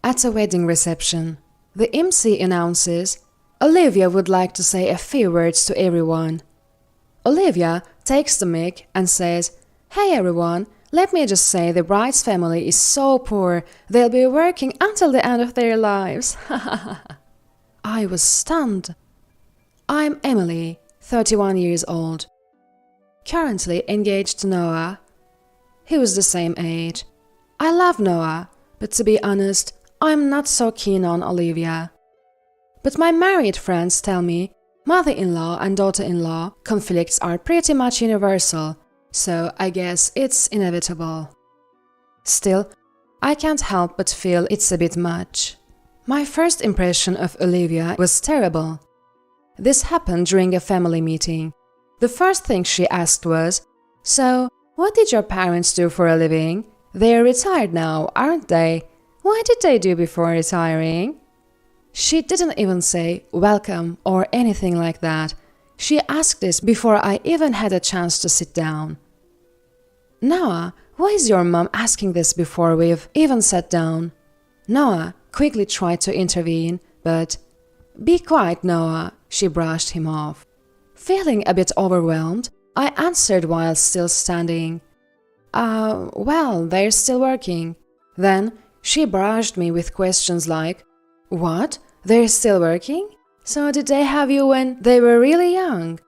At a wedding reception, the MC announces, Olivia would like to say a few words to everyone. Olivia takes the mic and says, Hey everyone, let me just say the bride's family is so poor, they'll be working until the end of their lives. I was stunned. I'm Emily, 31 years old. Currently engaged to Noah. He was the same age. I love Noah, but to be honest, I'm not so keen on Olivia. But my married friends tell me mother-in-law and daughter-in-law conflicts are pretty much universal, so I guess it's inevitable. Still, I can't help but feel it's a bit much. My first impression of Olivia was terrible. This happened during a family meeting. The first thing she asked was, So, what did your parents do for a living? They're retired now, aren't they? What did they do before retiring? She didn't even say welcome or anything like that. She asked this before I even had a chance to sit down. Noah, why is your mom asking this before we've even sat down? Noah quickly tried to intervene, but Be quiet, Noah, she brushed him off. Feeling a bit overwhelmed, I answered while still standing. Well, they're still working. Then she barraged me with questions like, What? They're still working? So did they have you when they were really young?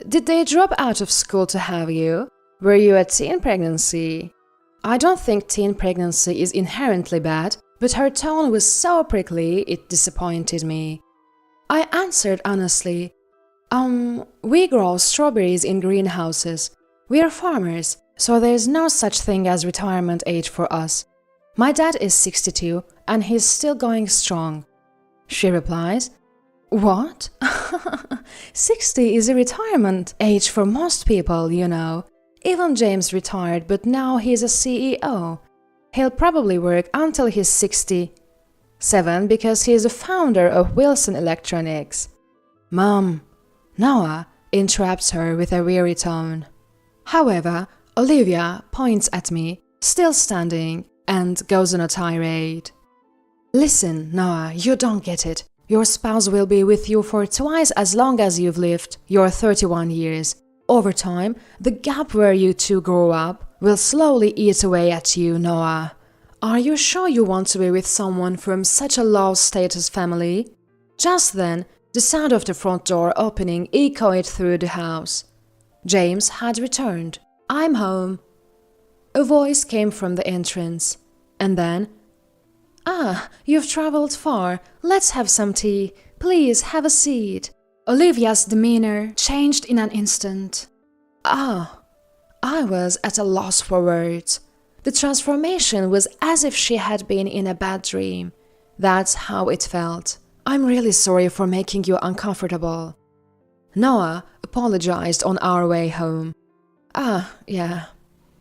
Did they drop out of school to have you? Were you a teen pregnancy? I don't think teen pregnancy is inherently bad, but her tone was so prickly it disappointed me. I answered honestly, we grow strawberries in greenhouses. We're farmers, so there's no such thing as retirement age for us. My dad is 62 and he's still going strong. She replies, What? 60 is a retirement age for most people, you know. Even James retired, but now he's a CEO. He'll probably work until he's 67 because he's the founder of Wilson Electronics. Mom, Noah interrupts her with a weary tone. However, Olivia points at me, still standing, and goes on a tirade. Listen, Noah, you don't get it. Your spouse will be with you for twice as long as you've lived, your 31 years. Over time, the gap where you two grow up will slowly eat away at you, Noah. Are you sure you want to be with someone from such a low-status family? Just then, the sound of the front door opening echoed through the house. James had returned. I'm home. A voice came from the entrance. And then, you've traveled far. Let's have some tea. Please have a seat. Olivia's demeanor changed in an instant. I was at a loss for words. The transformation was as if she had been in a bad dream. That's how it felt. I'm really sorry for making you uncomfortable. Noah apologized on our way home. Yeah.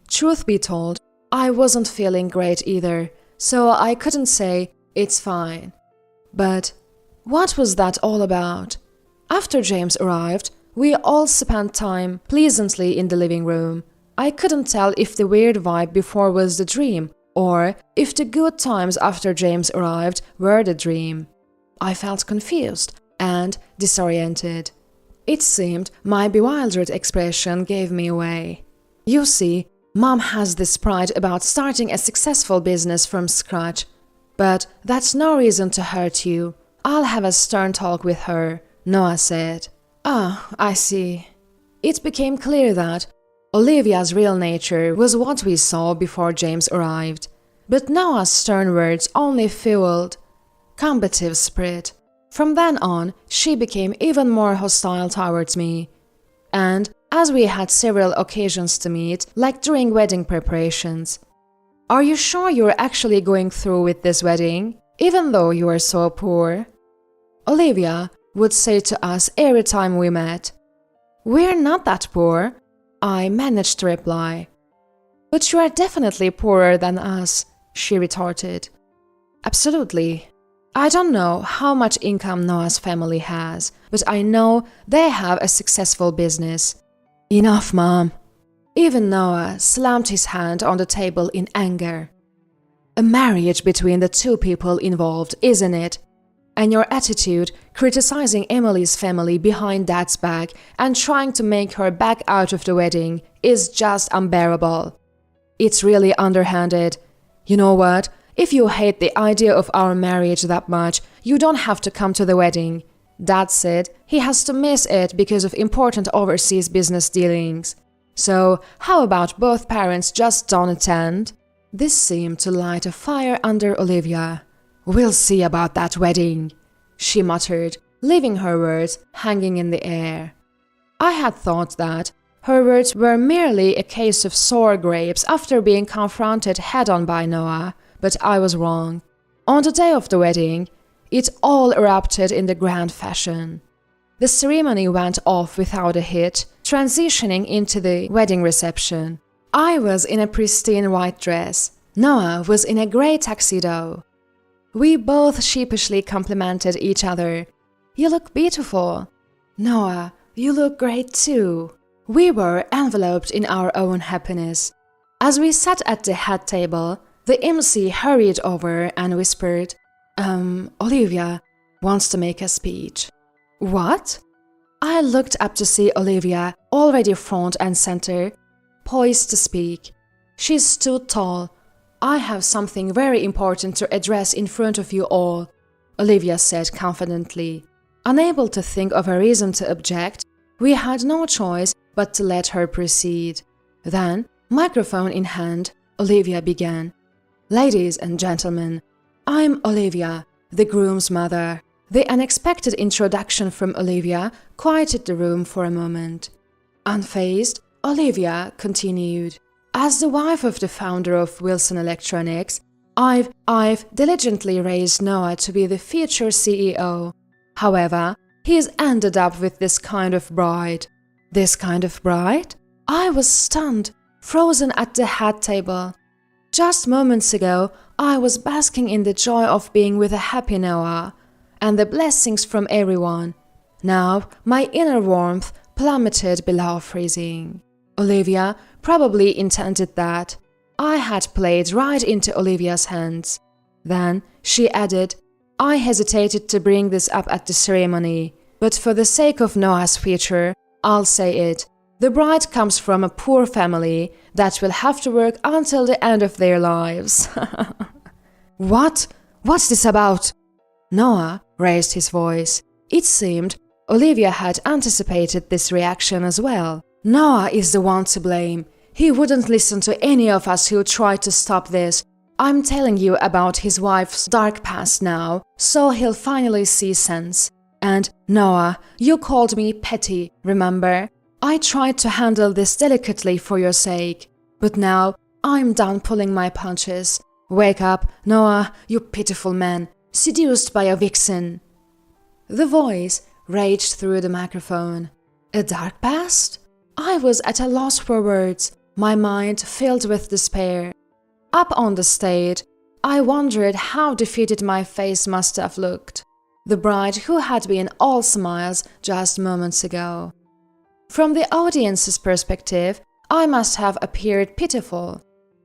Truth be told, I wasn't feeling great either, so I couldn't say, it's fine. But what was that all about? After James arrived, we all spent time pleasantly in the living room. I couldn't tell if the weird vibe before was the dream, or if the good times after James arrived were the dream. I felt confused and disoriented. It seemed my bewildered expression gave me away. You see, Mom has this pride about starting a successful business from scratch. But that's no reason to hurt you. I'll have a stern talk with her, Noah said. I see. It became clear that Olivia's real nature was what we saw before James arrived. But Noah's stern words only fueled combative spirit. From then on, she became even more hostile towards me. And as we had several occasions to meet, like during wedding preparations. Are you sure you're actually going through with this wedding, even though you are so poor? Olivia would say to us every time we met. We're not that poor, I managed to reply. But you are definitely poorer than us, she retorted. Absolutely. I don't know how much income Noah's family has, but I know they have a successful business. Enough, Mom. Even Noah slammed his hand on the table in anger. a marriage between the two people involved, isn't it? And your attitude, criticizing Emily's family behind Dad's back and trying to make her back out of the wedding, is just unbearable. It's really underhanded. You know what? If you hate the idea of our marriage that much, you don't have to come to the wedding. Dad said he has to miss it because of important overseas business dealings. So, how about both parents just don't attend? This seemed to light a fire under Olivia. "We'll see about that wedding," she muttered, leaving her words hanging in the air. I had thought that her words were merely a case of sour grapes after being confronted head-on by Noah, but I was wrong. On the day of the wedding, it all erupted in the grand fashion. The ceremony went off without a hitch, transitioning into the wedding reception. I was in a pristine white dress. Noah was in a grey tuxedo. We both sheepishly complimented each other. "You look beautiful." "Noah, you look great too." We were enveloped in our own happiness. As we sat at the head table, the MC hurried over and whispered, Olivia wants to make a speech." "What?" I looked up to see Olivia, already front and center, poised to speak. She stood tall. "I have something very important to address in front of you all," Olivia said confidently. Unable to think of a reason to object, we had no choice but to let her proceed. Then, microphone in hand, Olivia began. "Ladies and gentlemen, I'm Olivia, the groom's mother." The unexpected introduction from Olivia quieted the room for a moment. Unfazed, Olivia continued. "As the wife of the founder of Wilson Electronics, I've diligently raised Noah to be the future CEO. However, he's ended up with this kind of bride." "This kind of bride?" I was stunned, frozen at the head table. Just moments ago, I was basking in the joy of being with a happy Noah and the blessings from everyone. Now, my inner warmth plummeted below freezing. Olivia probably intended that. I had played right into Olivia's hands. Then she added, "I hesitated to bring this up at the ceremony, but for the sake of Noah's future, I'll say it. The bride comes from a poor family that will have to work until the end of their lives." "What? What's this about?" Noah raised his voice. It seemed Olivia had anticipated this reaction as well. "Noah is the one to blame. He wouldn't listen to any of us who tried to stop this. I'm telling you about his wife's dark past now, so he'll finally see sense. And, Noah, you called me petty, remember? I tried to handle this delicately for your sake. But now, I'm done pulling my punches. Wake up, Noah, you pitiful man, seduced by a vixen." The voice raged through the microphone. A dark past? I was at a loss for words, my mind filled with despair. Up on the stage, I wondered how defeated my face must have looked. The bride who had been all smiles just moments ago. From the audience's perspective, I must have appeared pitiful.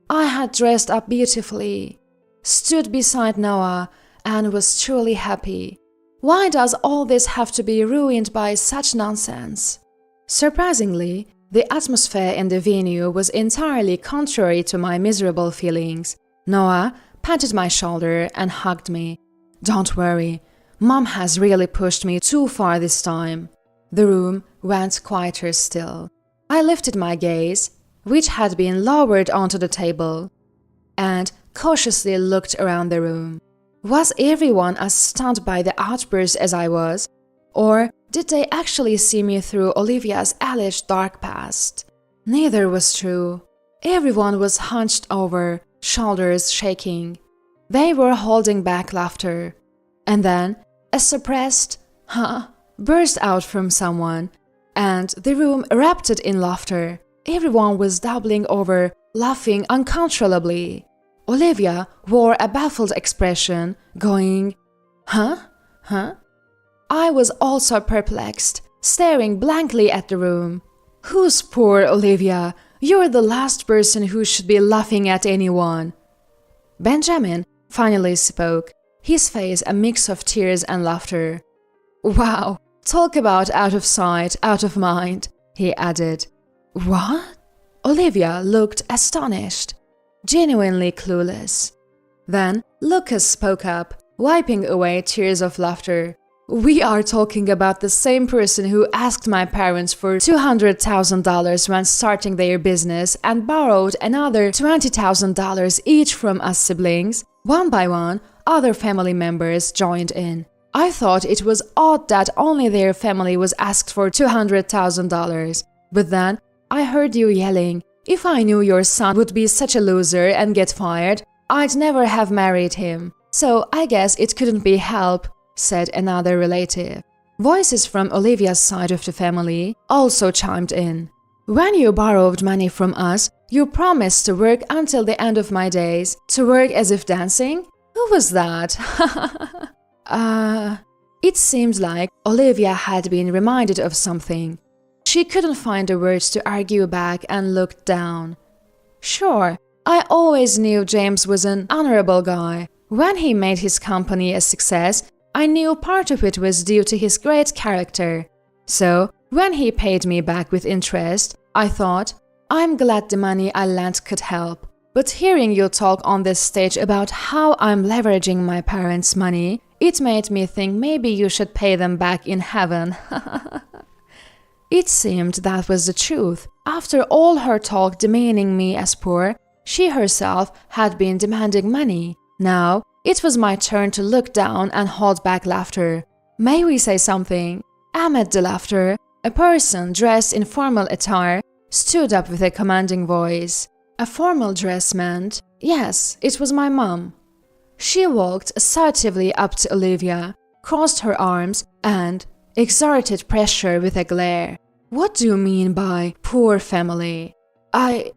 I had dressed up beautifully, stood beside Noah, and was truly happy. Why does all this have to be ruined by such nonsense? Surprisingly, the atmosphere in the venue was entirely contrary to my miserable feelings. Noah patted my shoulder and hugged me. "Don't worry, Mom has really pushed me too far this time." The room went quieter still. I lifted my gaze, which had been lowered onto the table, and cautiously looked around the room. Was everyone as stunned by the outburst as I was? Or did they actually see me through Olivia's alleged dark past? Neither was true. Everyone was hunched over, shoulders shaking. They were holding back laughter. And then a suppressed "huh" burst out from someone, and the room erupted in laughter. Everyone was doubling over, laughing uncontrollably. Olivia wore a baffled expression, going, "Huh? Huh?" I was also perplexed, staring blankly at the room. "Who's poor, Olivia? You're the last person who should be laughing at anyone." Benjamin finally spoke, his face a mix of tears and laughter. "Wow, talk about out of sight, out of mind," he added. "What?" Olivia looked astonished, genuinely clueless. Then Lucas spoke up, wiping away tears of laughter. "We are talking about the same person who asked my parents for $200,000 when starting their business and borrowed another $20,000 each from us siblings." One by one, other family members joined in. I thought it was odd that only their family was asked for $200,000. But then I heard you yelling, "If I knew your son would be such a loser and get fired, I'd never have married him. So I guess it couldn't be helped," said another relative. Voices from Olivia's side of the family also chimed in. "When you borrowed money from us, you promised to work until the end of my days. To work as if dancing? Who was that?" It seemed like Olivia had been reminded of something. She couldn't find the words to argue back and looked down. "Sure, I always knew James was an honorable guy. When he made his company a success, I knew part of it was due to his great character. So, when he paid me back with interest, I thought, I'm glad the money I lent could help. But hearing you talk on this stage about how I'm leveraging my parents' money, it made me think maybe you should pay them back in heaven." It seemed that was the truth. After all her talk demeaning me as poor, she herself had been demanding money. Now, it was my turn to look down and hold back laughter. "May we say something?" Amid the laughter, a person dressed in formal attire stood up with a commanding voice. A formal dress meant, yes, it was my mom. She walked assertively up to Olivia, crossed her arms, and exerted pressure with a glare. "What do you mean by poor family?" I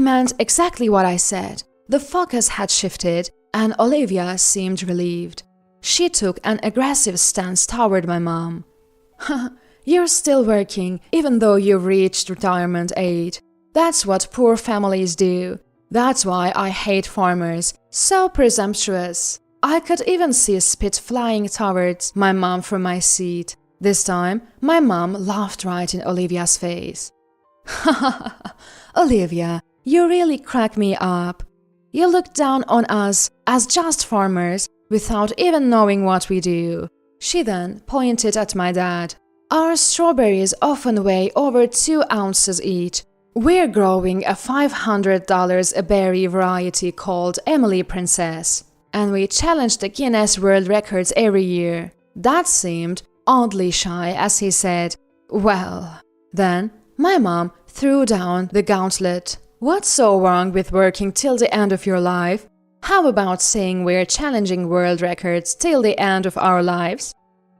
meant exactly what I said." The focus had shifted, and Olivia seemed relieved. She took an aggressive stance toward my mom. "You're still working, even though you've reached retirement age. That's what poor families do. That's why I hate farmers. So presumptuous." I could even see spit flying towards my mom from my seat. This time, my mom laughed right in Olivia's face. "Olivia, you really crack me up. You look down on us as just farmers without even knowing what we do." She then pointed at my dad. "Our strawberries often weigh over 2 ounces each. We're growing a $500 a berry variety called Emily Princess, and we challenge the Guinness World Records every year." Dad seemed oddly shy as he said, "Well." Then my mom threw down the gauntlet. "What's so wrong with working till the end of your life? How about saying we're challenging world records till the end of our lives?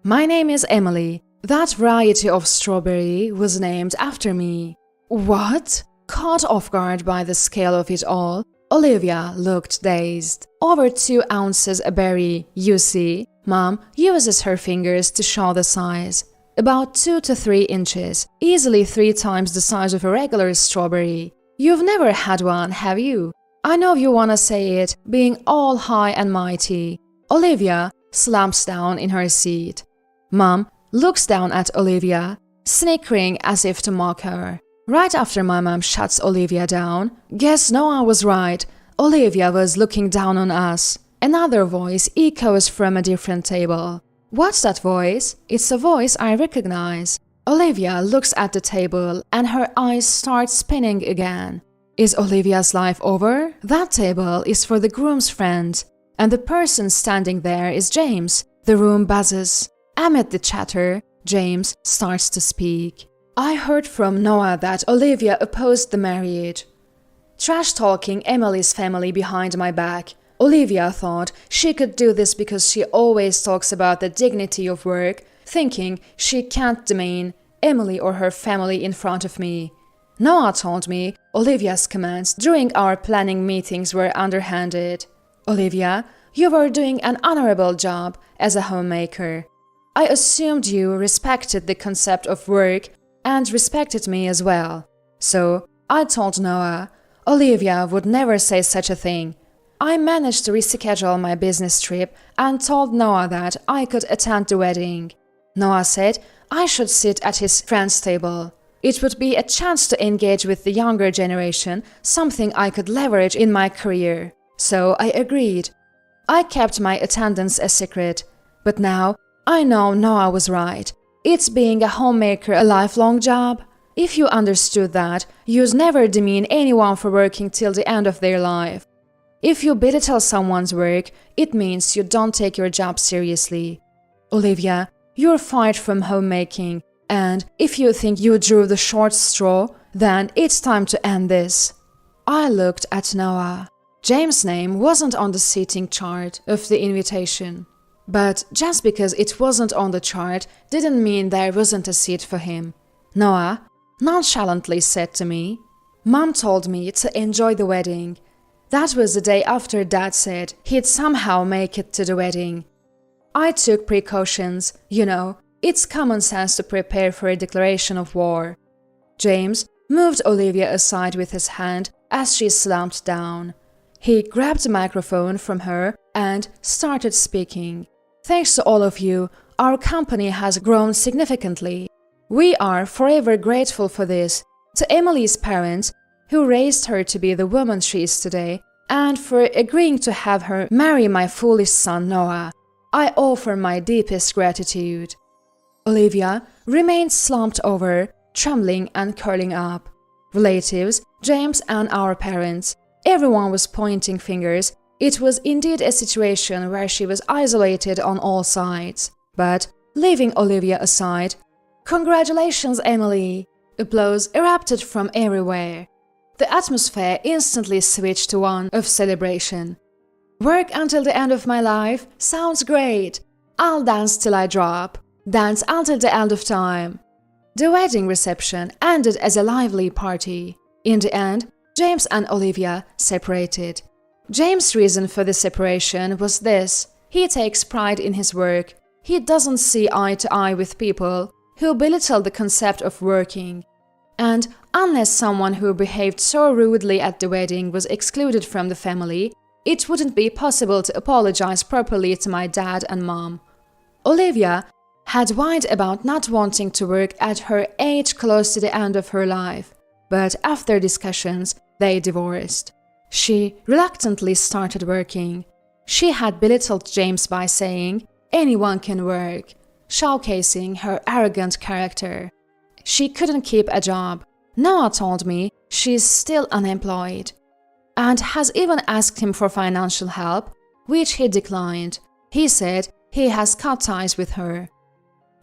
My name is Emily. That variety of strawberry was named after me." "What?" Caught off guard by the scale of it all, Olivia looked dazed. "Over 2 ounces a berry, you see." Mom uses her fingers to show the size. About 2 to 3 inches, easily 3 times the size of a regular strawberry. You've never had one, have you? I know you wanna say it, being all high and mighty. Olivia slumps down in her seat. Mom looks down at Olivia, snickering as if to mock her. Right after my mom shuts Olivia down, "Guess Noah was right. Olivia was looking down on us." Another voice echoes from a different table. "What's that voice?" It's a voice I recognize. Olivia looks at the table and her eyes start spinning again. Is Olivia's life over? That table is for the groom's friend, and the person standing there is James. The room buzzes. Amid the chatter, James starts to speak. "I heard from Noah that Olivia opposed the marriage. Trash-talking Emily's family behind my back. Olivia thought she could do this because she always talks about the dignity of work, thinking she can't demean Emily or her family in front of me. Noah told me Olivia's comments during our planning meetings were underhanded. Olivia, you were doing an honorable job as a homemaker. I assumed you respected the concept of work and respected me as well. So I told Noah Olivia would never say such a thing. I managed to reschedule my business trip and told Noah that I could attend the wedding. Noah said I should sit at his friend's table. It would be a chance to engage with the younger generation, something I could leverage in my career. So I agreed. I kept my attendance a secret. But now, I know Noah was right. It's being a homemaker a lifelong job. If you understood that, you'd never demean anyone for working till the end of their life. If you belittle someone's work, it means you don't take your job seriously. Olivia, you're fired from homemaking, and if you think you drew the short straw, then it's time to end this. I looked at Noah. James' name wasn't on the seating chart of the invitation. But just because it wasn't on the chart didn't mean there wasn't a seat for him. Noah nonchalantly said to me, "Mom told me to enjoy the wedding." That was the day after Dad said he'd somehow make it to the wedding. I took precautions, it's common sense to prepare for a declaration of war. James moved Olivia aside with his hand as she slumped down. He grabbed the microphone from her and started speaking. "Thanks to all of you, our company has grown significantly. We are forever grateful for this, to Emily's parents, who raised her to be the woman she is today, and for agreeing to have her marry my foolish son Noah. I offer my deepest gratitude." Olivia remained slumped over, trembling and curling up. Relatives, James and our parents, everyone was pointing fingers. It was indeed a situation where she was isolated on all sides. But, leaving Olivia aside, "Congratulations, Emily!" Applause erupted from everywhere. The atmosphere instantly switched to one of celebration. "Work until the end of my life? Sounds great! I'll dance till I drop. Dance until the end of time." The wedding reception ended as a lively party. In the end, James and Olivia separated. James' reason for the separation was this: he takes pride in his work. He doesn't see eye to eye with people who belittle the concept of working. And unless someone who behaved so rudely at the wedding was excluded from the family, it wouldn't be possible to apologize properly to my dad and mom. Olivia had whined about not wanting to work at her age close to the end of her life, but after discussions, they divorced. She reluctantly started working. She had belittled James by saying, "Anyone can work," showcasing her arrogant character. She couldn't keep a job. Noah told me she's still unemployed, and has even asked him for financial help, which he declined. He said he has cut ties with her.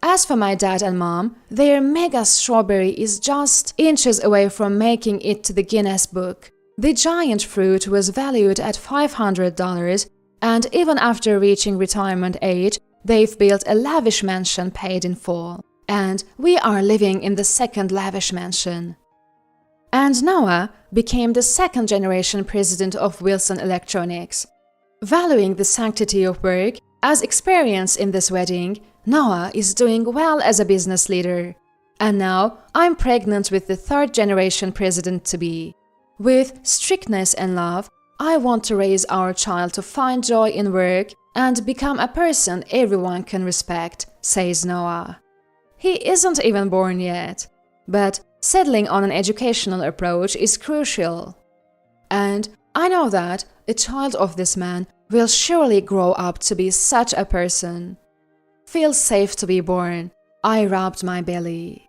As for my dad and mom, their mega strawberry is just inches away from making it to the Guinness Book. The giant fruit was valued at $500, and even after reaching retirement age, they've built a lavish mansion paid in full. And we are living in the second lavish mansion. And Noah became the second-generation president of Wilson Electronics. Valuing the sanctity of work as experience in this wedding, Noah is doing well as a business leader. And now I'm pregnant with the third-generation president-to-be. With strictness and love, I want to raise our child to find joy in work and become a person everyone can respect, says Noah. He isn't even born yet, but settling on an educational approach is crucial. And I know that a child of this man will surely grow up to be such a person. Feels safe to be born. I rubbed my belly.